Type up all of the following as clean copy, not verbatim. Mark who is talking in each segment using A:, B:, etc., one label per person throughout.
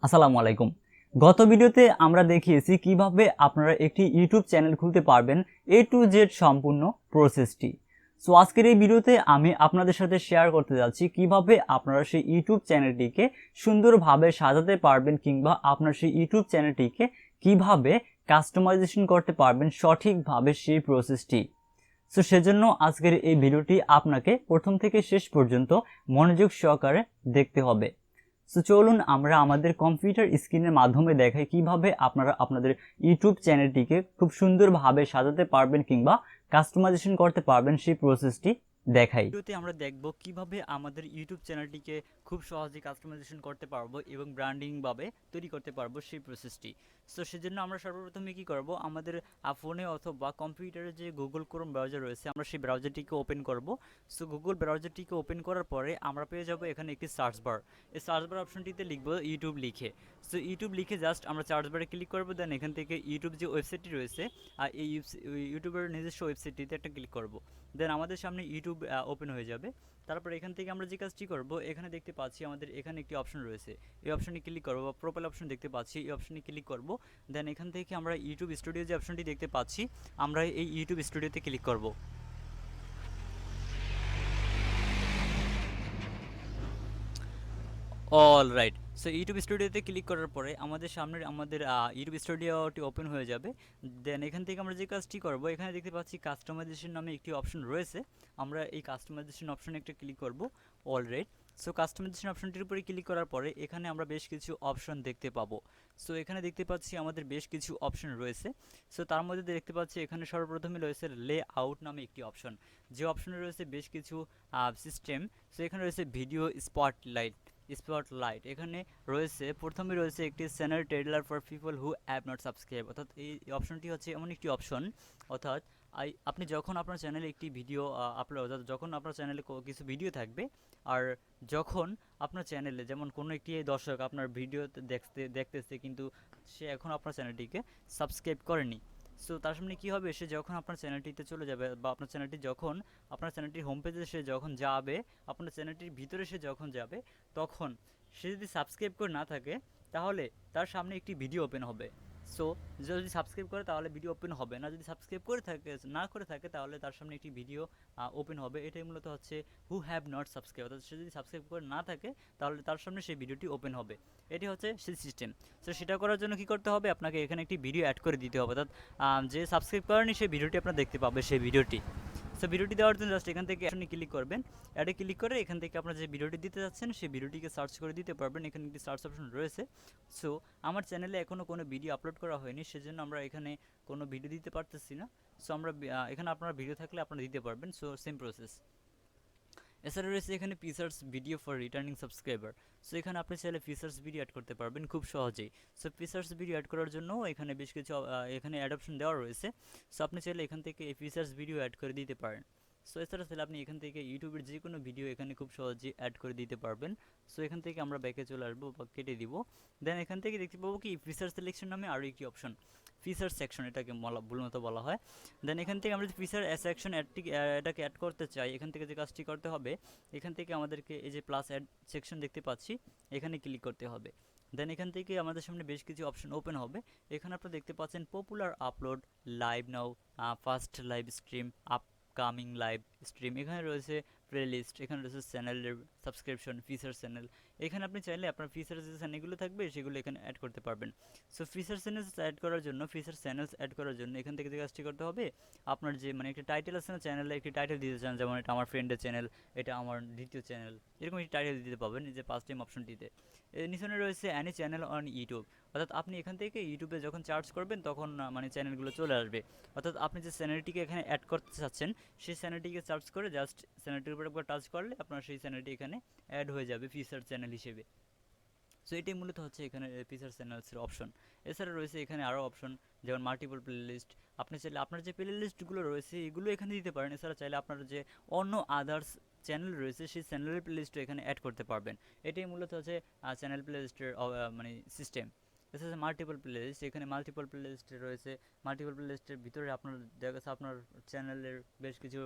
A: আসসালামু আলাইকুম। গত ভিডিওতে আমরা দেখিয়েছি কিভাবে আপনারা একটি ইউটিউব চ্যানেল খুলতে পারবেন এ টু জেড সম্পূর্ণ প্রসেসটি। সো আজকের এই ভিডিওতে আমি আপনাদের সাথে শেয়ার করতে যাচ্ছি কিভাবে আপনারা সেই ইউটিউব চ্যানেলটিকে সুন্দরভাবে সাজাতে পারবেন কিংবা আপনার সেই ইউটিউব চ্যানেলটিকে কিভাবে কাস্টমাইজেশন করতে পারবেন সঠিকভাবে সেই প্রসেসটি। সো সেজন্য আজকের এই ভিডিওটি আপনাকে প্রথম থেকে শেষ পর্যন্ত মনোযোগ সহকারে দেখতে হবে। সো চলুন আমরা আমাদের কম্পিউটার স্ক্রিনের মাধ্যমে দেখাই কিভাবে আপনারা আপনাদের ইউটিউব চ্যানেলটিকে খুব সুন্দরভাবে সাজাতে পারবেন কিংবা কাস্টমাইজেশন করতে পারবেন সেই প্রসেসটি দেখাই। ভিডিওতে আমরা দেখব কিভাবে আমাদের ইউটিউব চ্যানেলটিকে খুব সহজে কাস্টমাইজেশন করতে পারবো এবং ব্র্যান্ডিং ভাবে তৈরি করতে পারবো সেই প্রসেসটি। সো সেজন্য আমরা সর্বপ্রথমে কি করব, আমাদের ফোনে অথবা কম্পিউটারে যে গুগল ক্রোম ব্রাউজার রয়েছে আমরা সেই ব্রাউজারটিকে ওপেন করব। সো গুগল ব্রাউজারটিকে ওপেন করার পরে আমরা পেয়ে যাব এখানে একটি সার্চ বার। এই সার্চ বার অপশনটিতে লিখব ইউটিউব লিখে। সো ইউটিউব লিখে জাস্ট আমরা সার্চ বারে ক্লিক করব, দেন এখান থেকে ইউটিউব যে ওয়েবসাইটটি রয়েছে এই ইউটিউবের নিজস্ব ওয়েবসাইটটিতে একটা ক্লিক করব। দেন আমাদের সামনে ইউটিউব ওপেন হয়ে যাবে। তারপর এখান থেকে আমরা যে কাজটি করব, এখানে দেখতে পাচ্ছি আমাদের এখানে একটি অপশন রয়েছে, এই অপশনে ক্লিক করব বা প্রোফাইল অপশন দেখতে পাচ্ছি, এই অপশনে ক্লিক করব। দেন এখান থেকে আমরা ইউটিউব স্টুডিও যে অপশনটি দেখতে পাচ্ছি আমরা এই ইউটিউব স্টুডিওতে ক্লিক করব। All right. সো ইউটিউব স্টুডিওতে ক্লিক করার পরে আমাদের সামনে আমাদের ইউটিউব স্টুডিওটি ওপেন হয়ে যাবে। দেন এখান থেকে আমরা যে কাজটি করব, এখানে দেখতে পাচ্ছি কাস্টমাইজেশন নামে একটি অপশন রয়েছে, আমরা এই কাস্টমাইজেশন অপশনে একটা ক্লিক করব। All right. সো কাস্টমাইজেশন অপশনটির উপরে ক্লিক করার পরে এখানে আমরা বেশ কিছু অপশন দেখতে পাবো। সো এখানে দেখতে পাচ্ছি আমাদের বেশ কিছু অপশন রয়েছে। সো তার মধ্যে দেখতে পাচ্ছি এখানে সর্বপ্রথমে রয়েছে লে আউট নামে একটি অপশন, যে অপশনে রয়েছে বেশ কিছু সিস্টেম। সো এখানে রয়েছে ভিডিও স্পটলাইট, এখানে রয়েছে প্রথমে রয়েছে একটি channel trailer for people who have not subscribe, অর্থাৎ এই অপশনটি হচ্ছে এমন একটি অপশন, অর্থাৎ আপনি যখন আপনার চ্যানেলে একটি ভিডিও আপলোড, অর্থাৎ যখন আপনার চ্যানেলে কিছু ভিডিও থাকবে, আর যখন আপনার চ্যানেলে যেমন কোনো একটি দর্শক আপনার ভিডিও দেখতেছে কিন্তু সে এখন আপনার চ্যানেলটিকে সাবস্ক্রাইব করেনি, সো তার সামনে কী হবে, সে যখন আপনার চ্যানেলটিতে চলে যাবে বা আপনার চ্যানেলটি যখন আপনার চ্যানেলটির হোম পেজে সে যখন যাবে, আপনার চ্যানেলটির ভিতরে সে যখন যাবে, তখন সে যদি সাবস্ক্রাইব করে না থাকে তাহলে তার সামনে একটি ভিডিও ওপেন হবে। সো যদি সাবস্ক্রাইব করে তাহলে ভিডিও ওপেন হবে না, যদি সাবস্ক্রাইব করে থাকে না করে থাকে তাহলে তার সামনে একটি ভিডিও ওপেন হবে। এটাই মূলত হচ্ছে হু হ্যাভ নট সাবস্ক্রাইব, অর্থাৎ সে যদি সাবস্ক্রাইব করে না থাকে তাহলে তার সামনে সেই ভিডিওটি ওপেন হবে। এটি হচ্ছে সেই সিস্টেম। সো সেটা করার জন্য কী করতে হবে, আপনাকে এখানে একটি ভিডিও অ্যাড করে দিতে হবে, অর্থাৎ যে সাবস্ক্রাইব করেনি সেই ভিডিওটি আপনার দেখতে পাবে সেই ভিডিওটি। সো ভিডিওটি দেওয়ার জন্য জাস্ট এখান থেকে আপনি ক্লিক করবেন, অ্যাডে ক্লিক করে এখান থেকে আপনার যে ভিডিওটি দিতে যাচ্ছেন সেই ভিডিওটিকে সার্চ করে দিতে পারবেন, এখানে একটি সার্চ অপশন রয়েছে। সো আমার চ্যানেলে এখনও কোনো ভিডিও আপলোড করা হয়নি, সেজন্য আমরা এখানে কোনো ভিডিও দিতে পারতেছি না। সো আমরা এখানে আপনার ভিডিও থাকলে আপনারা দিতে পারবেন। So same process. এছাড়া রয়েছে এখানে features video for returning subscriber. So এখানে আপনি চাইলে ফিচার্স ভিডিও অ্যাড করতে পারবেন খুব সহজেই। সো ফিচার্স ভিডিও অ্যাড করার জন্য এখানে বেশ কিছু এখানে অ্যাড অপশন দেওয়া রয়েছে। সো আপনি চাইলে এখান থেকে এই ফিচার্স ভিডিও অ্যাড করে দিতে পারেন। সো এছাড়া চাইলে আপনি এখান থেকে ইউটিউবের যে কোনো ভিডিও এখানে খুব সহজেই অ্যাড করে দিতে পারবেন। সো এখান থেকে আমরা ব্যাকে চলে আসবো বা কেটে দিব। দেন এখান থেকে দেখতে পাবো কি ফিচার সিলেকশন নামে আরও একটি অপশন, ফিচার সেকশন এটাকে ভুল মতো বলা হয়। দেন এখান থেকে আমরা যে ফিচার সেকশন এটাকে অ্যাড করতে চাই, এখান থেকে যে কাজটি করতে হবে, এখান থেকে আমাদেরকে এই যে প্লাস অ্যাড সেকশন দেখতে পাচ্ছি এখানে ক্লিক করতে হবে। দেন এখান থেকে আমাদের সামনে বেশ কিছু অপশন ওপেন হবে। এখানে আপনারা দেখতে পাচ্ছেন পপুলার আপলোড, লাইভ নাও, first live stream, upcoming live stream, এখানে রয়েছে প্লেলিস্ট, এখানে রয়েছে চ্যানেলের সাবস্ক্রিপশন, ফিচার চ্যানেল। এখানে আপনি চাইলে আপনার ফিচার যে চ্যানেলগুলো থাকবে সেগুলো এখানে অ্যাড করতে পারবেন। সো ফিচার চ্যানেলস অ্যাড করার জন্য এখান থেকে যে কাজটি করতে হবে, আপনার যে মানে একটা টাইটেল আছে না, চ্যানেলে একটি টাইটেল দিতে চান, যেমন এটা আমার ফ্রেন্ডের চ্যানেল, এটা আমার দ্বিতীয় চ্যানেল, এরকম একটি টাইটেল দিতে পাবেন এই যে ফার্স্ট টাইম অপশনটিতে। এর নিচনে রয়েছে অ্যানি চ্যানেল অন ইউটিউব, অর্থাৎ আপনি এখান থেকে ইউটিউবে যখন সার্চ করবেন তখন মানে চ্যানেলগুলো চলে আসবে, অর্থাৎ আপনি যে চ্যানেলটিকে এখানে অ্যাড করতে চাচ্ছেন সেই চ্যানেলটিকে সার্চ করে জাস্ট চ্যানেলটির উপর একবার টাচ করলে আপনার সেই চ্যানেলটি এখানে অ্যাড হয়ে যাবে ফিচার চ্যানেল হিসেবে। সো এটাই মূলত হচ্ছে এখানে ফিচার চ্যানেলসের অপশন। এছাড়া রয়েছে এখানে আরও অপশন, যেমন মাল্টিপল প্লেলিস্ট, আপনি চাইলে আপনার যে প্লেলিস্টগুলো রয়েছে এগুলো এখানে দিতে পারেন। এছাড়া চাইলে আপনার যে অন্য আদার্স চ্যানেল রয়েছে সেই চ্যানেলের প্লেলিস্টও এখানে অ্যাড করতে পারবেন। এটাই মূলত হচ্ছে চ্যানেল প্লেলিস্টের মানে সিস্টেম। এছাড়া মাল্টিপল প্লেলিস্ট, এখানে মাল্টিপল প্লেলিস্ট রয়েছে, মাল্টিপল প্লেলিস্টের ভিতরে আপনার দেখা যাচ্ছে আপনার চ্যানেলের বেশ কিছু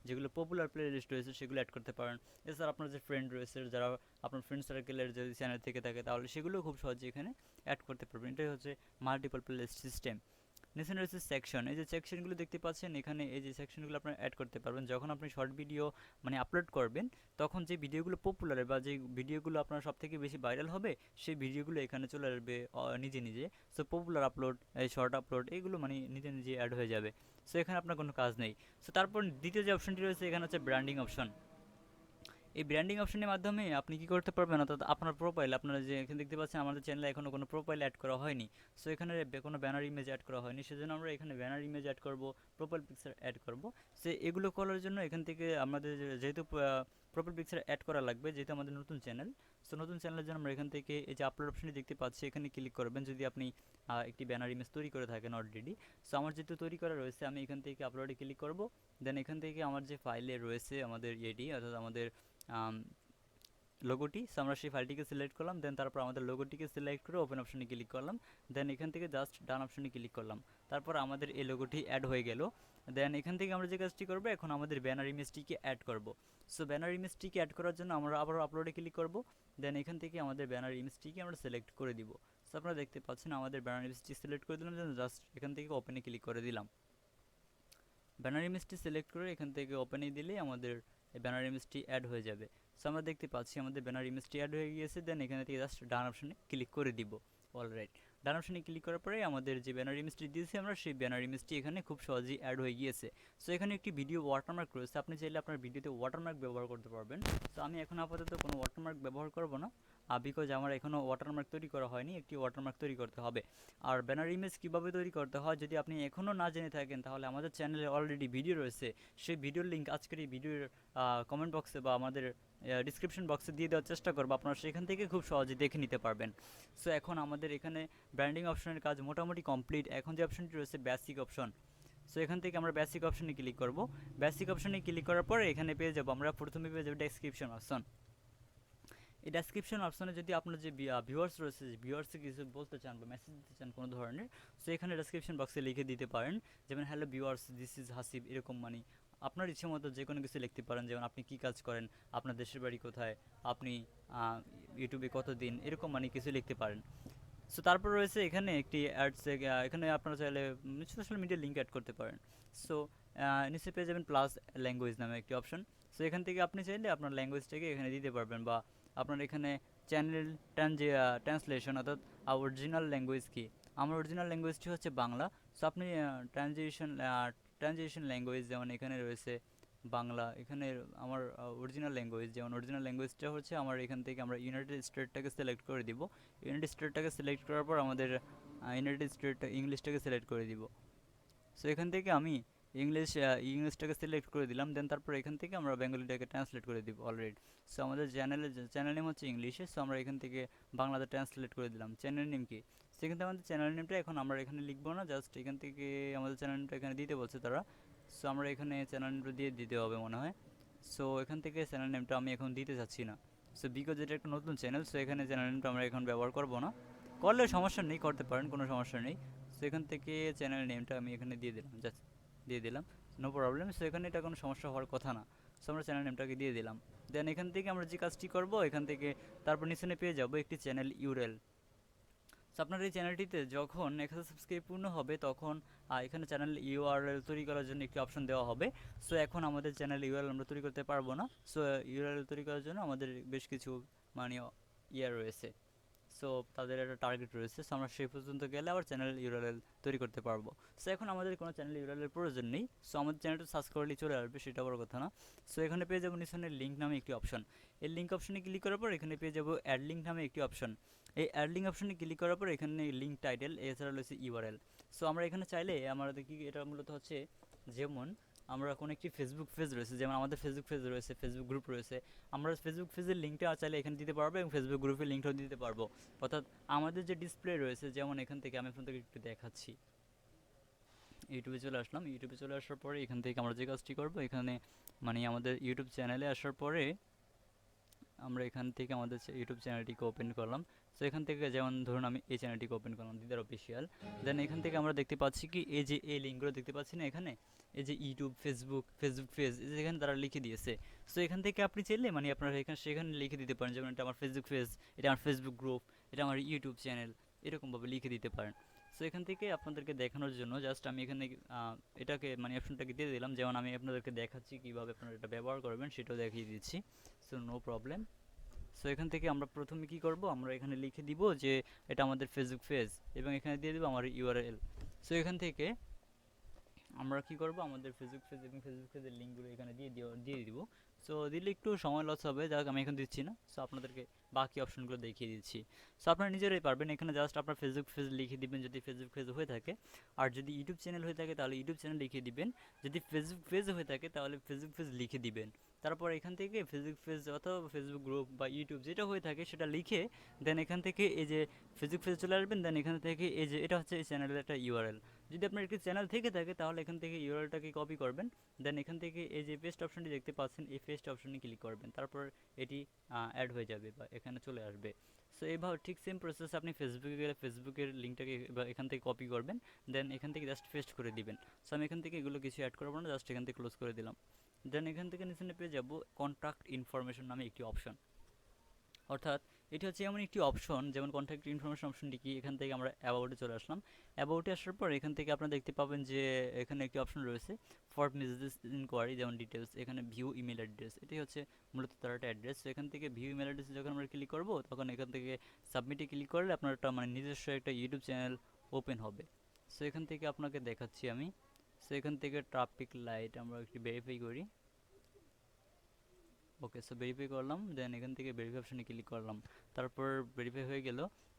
A: যেগুলো পপুলার প্লে লিস্ট রয়েছে সেগুলো অ্যাড করতে পারেন। এছাড়া আপনার যে ফ্রেন্ড রয়েছে, যারা আপনার ফ্রেন্ড সার্কেলের যদি চ্যানেল থেকে থাকে তাহলে সেগুলো খুব সহজে এখানে অ্যাড করতে পারবেন। এটাই হচ্ছে মাল্টিপল প্লে লিস্ট সিস্টেম। নিচে রয়েছে সেকশন। এই যে সেকশনগুলো দেখতে পাচ্ছেন এখানে, এই যে সেকশনগুলো আপনারা অ্যাড করতে পারবেন। যখন আপনি শর্ট ভিডিও মানে আপলোড করবেন, তখন যে ভিডিওগুলো পপুলার বা যে ভিডিওগুলো আপনার সবথেকে বেশি ভাইরাল হবে, সেই ভিডিওগুলো এখানে চলে আসবে নিজে নিজে। সো পপুলার আপলোড, এই শর্ট আপলোড, এগুলো মানে নিজে নিজে অ্যাড হয়ে যাবে। সো এখানে আপনার কোনো কাজ নেই। সো তারপর দ্বিতীয় যে অপশনটি রয়েছে এখানে হচ্ছে ব্র্যান্ডিং অপশন। এই ব্র্যান্ডিং অপশনের মাধ্যমে আপনি কি করতে পারবেন, অর্থাৎ আপনার প্রোফাইল, আপনারা যে এখানে দেখতে পাচ্ছেন আমাদের চ্যানেলে এখনও কোনো প্রোফাইল অ্যাড করা হয়নি। সো এখানে কোনো ব্যানার ইমেজ অ্যাড করা হয়নি, সেজন্য আমরা এখানে ব্যানার ইমেজ অ্যাড করব, প্রোফাইল পিকচার অ্যাড করব। সো এগুলো করার জন্য এখান থেকে আমাদের যেহেতু প্রোফাইল পিকচার অ্যাড করা লাগবে, যেহেতু আমাদের নতুন চ্যানেল। সো নতুন চ্যানেলের জন্য আমরা এখান থেকে এই যে আপলোড অপশনটি দেখতে পাচ্ছি এখানে ক্লিক করবেন, যদি আপনি একটি ব্যানার ইমেজ তৈরি করে থাকেন অলরেডি। সো আমার যেহেতু তৈরি করা রয়েছে, আমি এখান থেকে আপলোডে ক্লিক করব। দেন এখান থেকে আমার যে ফাইলে রয়েছে আমাদের এটি, অর্থাৎ আমাদের লোগোটি, সো আমরা সেই ফাইলটিকে সিলেক্ট করলাম। দেন তারপর আমাদের লোগোটিকে সিলেক্ট করে ওপেন অপশনে ক্লিক করলাম। দেন এখান থেকে জাস্ট ডান অপশনে ক্লিক করলাম। তারপর আমাদের এই লোগোটি অ্যাড হয়ে গেল। দেন এখান থেকে আমরা যে কাজটি করবো, এখন আমাদের ব্যানার ইমেজটিকে অ্যাড করব। সো ব্যানার ইমেজটিকে অ্যাড করার জন্য আমরা আবার আপলোডে ক্লিক করব। দেন এখান থেকে আমাদের ব্যানার ইমেজটিকে আমরা সিলেক্ট করে দিব। সো আপনারা দেখতে পাচ্ছেন আমাদের ব্যানার ইমেজটি সিলেক্ট করে দিলাম, জাস্ট এখান থেকে ওপেনে ক্লিক করে দিলাম। ব্যানার ইমেজটি সিলেক্ট করে এখান থেকে ওপেনে দিলেই আমাদের এই ব্যানার ইমেজটি অ্যাড হয়ে যাবে। সো আমরা দেখতে পাচ্ছি আমাদের ব্যানার ইমেজটি অ্যাড হয়ে গিয়েছে। দেন এখানে থেকে জাস্ট ডান অপশনে ক্লিক করে দিব। অলরাইট, ডান অপশনে ক্লিক করার পরে আমাদের যে ব্যানার ইমেজটি দিয়েছি আমরা, সেই ব্যানার ইমেজটি এখানে খুব সহজেই অ্যাড হয়ে গিয়েছে। সো এখানে একটি ভিডিও ওয়াটারমার্ক রয়েছে, আপনি চাইলে আপনার ভিডিওতে ওয়াটারমার্ক ব্যবহার করতে পারবেন। সো আমি এখন আপাতত কোনো ওয়াটারমার্ক ব্যবহার করব না, বিকজ আমার এখনও ওয়াটারমার্ক তৈরি করা হয়নি, একটি ওয়াটারমার্ক তৈরি করতে হবে। আর ব্যানার ইমেজ কীভাবে তৈরি করতে হয় যদি আপনি এখনও না জেনে থাকেন, তাহলে আমাদের চ্যানেলে অলরেডি ভিডিও রয়েছে। সেই ভিডিওর লিঙ্ক আজকের এই ভিডিওর কমেন্ট বক্সে বা আমাদের ডিসক্রিপশন বক্সে দিয়ে দেওয়ার চেষ্টা করবো, আপনারা সেখান থেকে খুব সহজে দেখে নিতে পারবেন। সো এখন আমাদের এখানে ব্র্যান্ডিং অপশনের কাজ মোটামুটি কমপ্লিট। এখন যে অপশনটি রয়েছে বেসিক অপশন। সো এখান থেকে আমরা বেসিক অপশনে ক্লিক করব। বেসিক অপশনে ক্লিক করার পরে এখানে পেয়ে যাবো, আমরা প্রথমে পেয়ে যাবো ডেসক্রিপশন অপশন। এই ডেসক্রিপশন অপশনে যদি আপনার যে ভিউয়ার্স রয়েছে, ভিউয়ার্সকে কিছু বলতে চান বা মেসেজ দিতে চান কোনো ধরনের, সো এখানে ডেসক্রিপশন বক্সে লিখে দিতে পারেন, যেমন hello viewers, this is Hasib, এরকম মানে আপনার ইচ্ছে মতো যে কোনো কিছু লিখতে পারেন। যেমন আপনি কী কাজ করেন, আপনার দেশের বাড়ি কোথায়, আপনি ইউটিউবে কতদিন, এরকম মানে কিছু লিখতে পারেন। সো তারপর রয়েছে এখানে একটি অ্যাডস, এখানে আপনারা চাইলে সোশ্যাল মিডিয়ার লিঙ্ক অ্যাড করতে পারেন। সো নিচে পেয়ে যাবেন প্লাস ল্যাঙ্গুয়েজ নামে একটি অপশন। সো এখান থেকে আপনি চাইলে আপনার ল্যাঙ্গুয়েজটাকে এখানে দিতে পারবেন, বা আপনার এখানে চ্যানেল ট্রান্সলেশন, অর্থাৎ অরিজিনাল ল্যাঙ্গুয়েজ কি, আমার অরিজিনাল ল্যাঙ্গুয়েজটি হচ্ছে বাংলা। সো আপনি ট্রানজিশন ল্যাঙ্গুয়েজ, যেমন এখানে রয়েছে বাংলা, এখানে আমার অরিজিনাল ল্যাঙ্গুয়েজ, যেমন অরিজিনাল ল্যাঙ্গুয়েজটা হচ্ছে আমার, এখান থেকে আমরা ইউনাইটেড স্টেটটাকে সিলেক্ট করে দিব। ইউনাইটেড স্টেটটাকে সিলেক্ট করার পর আমাদের ইউনাইটেড স্টেট ইংলিশটাকে সিলেক্ট করে দিব। সো এখান থেকে আমি ইংলিশটাকে সিলেক্ট করে দিলাম। দেন তারপর এখান থেকে আমরা বেঙ্গলিটাকে ট্রান্সলেট করে দিব অলরেডি। সো আমাদের চ্যানেল নেম হচ্ছে ইংলিশে, সো আমরা এখান থেকে বাংলাতে ট্রান্সলেট করে দিলাম। চ্যানেল নেম কি, সেখান থেকে আমাদের চ্যানেল নেমটা এখন আমরা এখানে লিখবো না, জাস্ট এখান থেকে আমাদের চ্যানেল নেমটা এখানে দিতে বলছে তারা। সো আমরা এখানে চ্যানেল নেমটা দিয়ে দিতে হবে মনে হয়। সো এখান থেকে চ্যানেল নেমটা আমি এখন দিতে চাচ্ছি না, সো বিকজ এটা একটা নতুন চ্যানেল। সো এখানে চ্যানেল নেমটা আমরা এখন ব্যবহার করবো না, করলে সমস্যা নেই, করতে পারেন, কোনো সমস্যা নেই। সো এখান থেকে চ্যানেল নেমটা আমি এখানে দিয়ে দিলাম, জাস্ট দিয়ে দিলাম, নো প্রবলেম। সো এখানে এটা কোনো সমস্যা হওয়ার কথা না। সো আমরা চ্যানেল নেমটাকে দিয়ে দিলাম। দেন এখান থেকে আমরা যে কাজটি করব, এখান থেকে তারপর নিচে পেয়ে যাবো একটি চ্যানেল ইউরএল। সো আপনার এই চ্যানেলটিতে যখন 1000 সাবস্ক্রাইব পূর্ণ হবে, তখন এখানে চ্যানেল ইউআরএল তৈরি করার জন্য একটি অপশন দেওয়া হবে। সো এখন আমাদের চ্যানেল ইউআরএল আমরা তৈরি করতে পারবো না। সো ইউআরএল তৈরি করার জন্য আমাদের বেশ কিছু মানে রয়েছে। সো তাদের একটা টার্গেট রয়েছে। সো আমরা সেই পর্যন্ত গেলে আবার চ্যানেল ইউআরএল তৈরি করতে পারবো। সো এখন আমাদের কোনো চ্যানেল ইউআরএল প্রয়োজন নেই। সো আমাদের চ্যানেলটা সার্চ করলেই চলে আসবে, সেটা বড় কথা না। সো এখানে পেয়ে যাবো নিচে লিঙ্ক নামে একটি অপশন। এই লিঙ্ক অপশনে ক্লিক করার পর এখানে পেয়ে যাবো অ্যাড লিঙ্ক নামে একটি অপশন। এই অ্যাড লিঙ্ক অপশনে ক্লিক করার পর এখানে লিঙ্ক টাইটেল, এছাড়া রয়েছে ইউআরএল। সো আমরা এখানে চাইলে আমাদের কি, এটা মূলত হচ্ছে যেমন আমরা কোনো একটি ফেসবুক পেজ রয়েছে, যেমন আমাদের ফেসবুক পেজ রয়েছে, ফেসবুক গ্রুপ রয়েছে, আমরা ফেসবুক পেজের লিঙ্কটা চাইলে এখানে দিতে পারবো এবং ফেসবুক গ্রুপের লিঙ্কটাও দিতে পারবো। অর্থাৎ আমাদের যে ডিসপ্লে রয়েছে, যেমন এখান থেকে আমি আপনাদেরকে একটু দেখাচ্ছি, ইউটিউবে চলে আসলাম। ইউটিউবে চলে আসার পরে এখান থেকে আমরা যে কাজটি করবো, এখানে মানে আমাদের ইউটিউব চ্যানেলে আসার পরে আমরা এখান থেকে আমাদের ইউটিউব চ্যানেলটিকে ওপেন করলাম। সো এখান থেকে যেমন ধরুন আমি এই চ্যানেলটিকে ওপেন করলাম দিদার অফিসিয়াল, দেন এখান থেকে আমরা দেখতে পাচ্ছি কি এই যে এই লিঙ্কগুলো দেখতে পাচ্ছি না এখানে, এই যে ইউটিউব, ফেসবুক পেজ, এখানে তারা লিখে দিয়েছে। সো এখান থেকে আপনি চাইলে মানে আপনারা সেখানে লিখে দিতে পারেন, যেমন এটা আমার ফেসবুক পেজ, এটা আমার ফেসবুক গ্রুপ, এটা আমার ইউটিউব চ্যানেল, এরকমভাবে লিখে দিতে পারেন। সো এখান থেকে আপনাদেরকে দেখানোর জন্য জাস্ট আমি এখানে এটাকে মানে অপশনটাকে দিয়ে দিলাম, যেমন আমি আপনাদেরকে দেখাচ্ছি কীভাবে আপনারা এটা ব্যবহার করবেন সেটাও দেখিয়ে দিচ্ছি। So no problem. সো এখান থেকে আমরা প্রথমে কি করব, আমরা এখানে লিখে দিব যে এটা আমাদের ফেসবুক পেজ এবং এখানে দিয়ে দেবো আমার ইউআরএল। সো এখান থেকে আমরা কি করব, আমাদের ফেসবুক পেজ এবং ফেসবুক পেজের লিঙ্কগুলো এখানে দিয়ে দিব। সো দিলে একটু সময় লস হবে, যাক আমি এখন দিচ্ছি না। সো আপনাদেরকে বাকি অপশনগুলো দেখিয়ে দিচ্ছি। সো আপনারা নিজেরাই পারবেন, এখানে জাস্ট আপনার ফেসবুক পেজ লিখে দিবেন যদি ফেসবুক পেজ হয়ে থাকে, আর যদি ইউটিউব চ্যানেল হয়ে থাকে তাহলে ইউটিউব চ্যানেল লিখে দিবেন, যদি ফেসবুক পেজ হয়ে থাকে তাহলে ফেসবুক পেজ লিখে দিবেন। তারপর এখান থেকে ফেসবুক পেজ অথবা ফেসবুক গ্রুপ বা ইউটিউব যেটা হয়ে থাকে সেটা লিখে দেন এখান থেকে এই যে ফেসবুক পেজে চলে আসবেন। দেন এখান থেকে এই যে এটা হচ্ছে এই চ্যানেলের একটা ইউআরএল, যদি আপনার একটি চ্যানেল থেকে থাকে তাহলে এখান থেকে ইউআরএলটাকে কপি করবেন। দেন এখান থেকে এই যে পেস্ট অপশনটি দেখতে পাচ্ছেন, এই পেস্ট অপশনে ক্লিক করবেন, তারপর এটি অ্যাড হয়ে যাবে বা এখানে চলে আসবে। সো এইভাবে ঠিক সেম প্রসেস আপনি ফেসবুকে গেলে ফেসবুকের লিঙ্কটাকে এখান থেকে কপি করবেন, দেন এখান থেকে জাস্ট পেস্ট করে দিবেন। সো আমি এখান থেকে এগুলো কিছু অ্যাড করবো না, জাস্ট এখান থেকে ক্লোজ করে দিলাম। দেন এখান থেকে নিচে পেয়ে যাব কন্ট্যাক্ট ইনফরমেশন নামে একটি অপশন, অর্থাৎ এটি হচ্ছে এমন একটি অপশন, যেমন কন্ট্যাক্ট ইনফরমেশন অপশনটি কি, এখান থেকে আমরা অ্যাবাউটে চলে আসলাম। অ্যাবাউটে আসার পর এখান থেকে আপনারা দেখতে পাবেন যে এখানে একটি অপশন রয়েছে ফর মেসেজেস ইনকোয়ারি, যেমন ডিটেলস, এখানে ভিউ ইমেল অ্যাড্রেস, এটাই হচ্ছে মূলত তার একটা অ্যাড্রেস। তো এখান থেকে ভিউ ইমেল অ্যাড্রেসে যখন আমরা ক্লিক করবো তখন এখান থেকে সাবমিটে ক্লিক করলে আপনার একটা মানে নিজস্ব একটা ইউটিউব চ্যানেল ওপেন হবে। সো এখান থেকে আপনাকে দেখাচ্ছি আমি। সো এখান থেকে ট্রাফিক লাইট আমরা একটু ভেরিফাই করি। ওকে, সো ভেরিফাই করলাম, দেন এখান থেকে ভেরিফাই অপশনে ক্লিক করলাম, তারপর ভেরিফাই হয়ে গেল।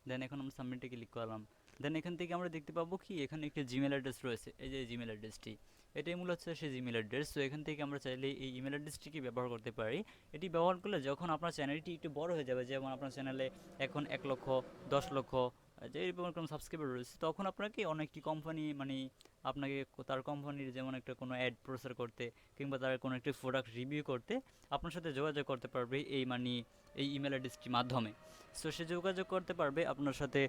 A: দেন এখন আমরা সাবমিটে ক্লিক করলাম। দেন এখান থেকে আমরা দেখতে পাবো কি এখানে একটি জিমেল অ্যাড্রেস রয়েছে, এই যে জিমেল অ্যাড্রেসটি, এটাই মূলত হচ্ছে সেই জিমেল অ্যাড্রেস। সো এখান থেকে আমরা চাইলে এই ইমেল অ্যাড্রেসটিকে ব্যবহার করতে পারি। এটি ব্যবহার করলে যখন আপনার চ্যানেলটি একটু বড় হয়ে যাবে, যেমন আপনার চ্যানেলে এখন 1 লক্ষ, 10 লক্ষ যে এরকম সাবস্ক্রাইবার রয়েছে, তখন আপনাকে অনেকটি কোম্পানি মানে আপনাকে তার কোম্পানির যেমন একটা কোনো অ্যাড প্রচার করতে কিংবা তার কোনো একটি প্রোডাক্ট রিভিউ করতে আপনার সাথে যোগাযোগ করতে পারবে এই মানে এই ইমেল অ্যাড্রেসটির মাধ্যমে। সো সে যোগাযোগ করতে পারবে আপনার সাথে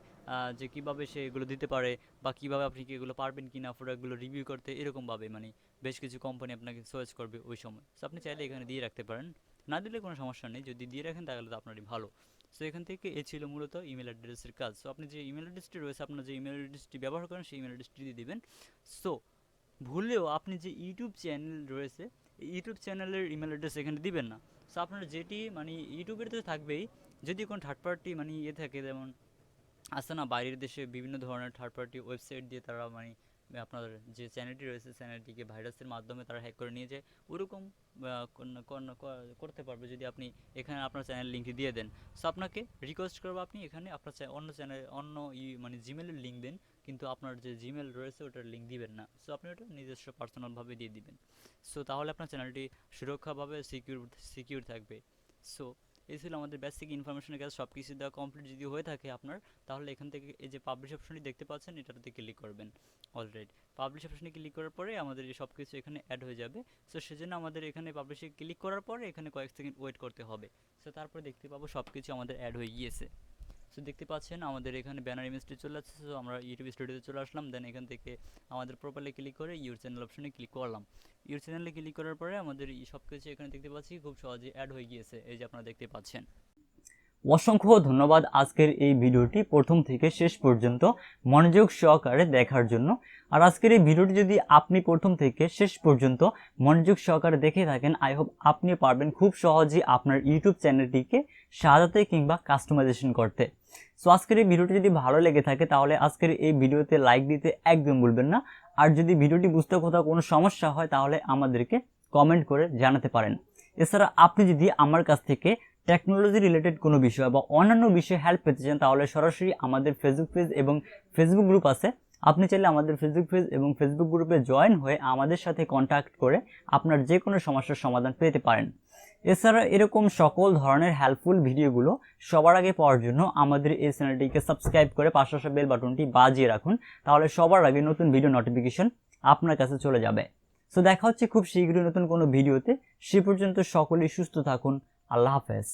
A: যে কীভাবে সে এগুলো দিতে পারে বা কীভাবে আপনি কি এগুলো পারবেন কি না প্রোডাক্টগুলো রিভিউ করতে, এরকমভাবে মানে বেশ কিছু কোম্পানি আপনাকে সার্চ করবে ওই সময়। সো আপনি চাইলে এখানে দিয়ে রাখতে পারেন, না দিলে কোনো সমস্যা নেই, যদি দিয়ে রাখেন তাহলে তো আপনারই ভালো। সো এখান থেকে এ ছিল মূলত ইমেল অ্যাড্রেসের কাজ। সো আপনি যে ইমেল অ্যাড্রেসটি রয়েছে, আপনার যে ইমেল অ্যাড্রেসটি ব্যবহার করেন সেই ইমেল অ্যাড্রেসটি দিয়ে দেবেন। সো ভুলেও আপনি যে ইউটিউব চ্যানেল রয়েছে এই ইউটিউব চ্যানেলের ইমেল অ্যাড্রেস এখানে দিবেন না। সো আপনার যেটি মানে ইউটিউবের তো থাকবেই, যদি কোনো থার্ড পার্টি মানে থাকে, যেমন আছে না বাইরের দেশে বিভিন্ন ধরনের থার্ড পার্টি ওয়েবসাইট দিয়ে তারা মানে আপনার যে চ্যানেলটি রয়েছে চ্যানেলটিকে ভাইরাসের মাধ্যমে তারা হ্যাক করে নিয়ে যায়, ওরকম করতে পারবে যদি আপনি এখানে আপনার চ্যানেল লিঙ্কটি দিয়ে দেন। সো আপনাকে রিকোয়েস্ট করবো আপনি এখানে আপনার অন্য চ্যানেল অন্য মানে জিমেলের লিঙ্ক দেন, কিন্তু আপনার যে জিমেল রয়েছে ওটার লিঙ্ক দিবেন না। সো আপনি ওটা নিজস্ব পার্সোনালভাবে দিয়ে দিবেন। সো তাহলে আপনার চ্যানেলটি সুরক্ষাভাবে সিকিউর থাকবে। সো এই ছিল আমাদের বেসিক ইনফরমেশনের কাজ, সব কিছু দেওয়া কমপ্লিট যদি হয়ে থাকে আপনার, তাহলে এখান থেকে এই যে পাবলিশ অপশনটি দেখতে পাচ্ছেন এটাতে ক্লিক করবেন। অলরাইট পাবলিশ অপশনে ক্লিক করার পরে আমাদের এই সব কিছু এখানে অ্যাড হয়ে যাবে। সো সেজন্য আমাদের এখানে পাবলিশে ক্লিক করার পরে এখানে কয়েক সেকেন্ড ওয়েট করতে হবে। সো তারপরে দেখতে পাবো সব কিছু আমাদের অ্যাড হয়ে গিয়েছে। সো দেখতে পাচ্ছেন আমাদের এখানে ব্যানার ইমেজটি চলে আসছে। সো আমরা ইউটিউব স্টুডিওতে চলে আসলাম, দেন এখান থেকে আমাদের প্রোফাইলে ক্লিক করে ইউর চ্যানেল অপশনে ক্লিক করলাম। ইউর চ্যানেলে ক্লিক করার পরে আমাদের সব কিছু এখানে দেখতে পাচ্ছি খুব সহজে অ্যাড হয়ে গিয়েছে, এই যে আপনারা দেখতে পাচ্ছেন। অসংখ্য ধন্যবাদ আজকের এই ভিডিওটি প্রথম থেকে শেষ পর্যন্ত মনোযোগ সহকারে দেখার জন্য। আর আজকের এই ভিডিওটি যদি আপনি প্রথম থেকে শেষ পর্যন্ত মনোযোগ সহকারে দেখে থাকেন, আই হোপ আপনি পারবেন খুব সহজেই আপনার ইউটিউব চ্যানেলটিকে সাজাতে কিংবা কাস্টমাইজেশন করতে। সো আজকের এই ভিডিওটি যদি ভালো লেগে থাকে তাহলে আজকের এই ভিডিওতে লাইক দিতে একদম ভুলবেন না। আর যদি ভিডিওটি বুঝতে কোথাও কোনো সমস্যা হয় তাহলে আমাদেরকে কমেন্ট করে জানাতে পারেন। এছাড়া আপনি যদি আমার কাছ থেকে টেকনোলজি রিলেটেড কোনো বিষয় বা অন্যান্য বিষয়ে হেল্প পেতে চান তাহলে সরাসরি আমাদের ফেসবুক পেজ এবং ফেসবুক গ্রুপ আছে, আপনি চাইলে আমাদের ফেসবুক পেজ এবং ফেসবুক গ্রুপে জয়েন হয়ে আমাদের সাথে কন্ট্যাক্ট করে আপনার যে কোনো সমস্যার সমাধান পেতে পারেন। এছাড়া এরকম সকল ধরনের হেল্পফুল ভিডিওগুলো সবার আগে পাওয়ার জন্য আমাদের এই চ্যানেলটিকে সাবস্ক্রাইব করে পাশে আসা বেল বাটনটি বাজিয়ে রাখুন, তাহলে সবার আগে নতুন ভিডিও নোটিফিকেশন আপনার কাছে চলে যাবে। সো দেখা হচ্ছে খুব শীঘ্রই নতুন কোনো ভিডিওতে। সে পর্যন্ত সকলেই সুস্থ থাকুন। আল্লাহ হাফেজ।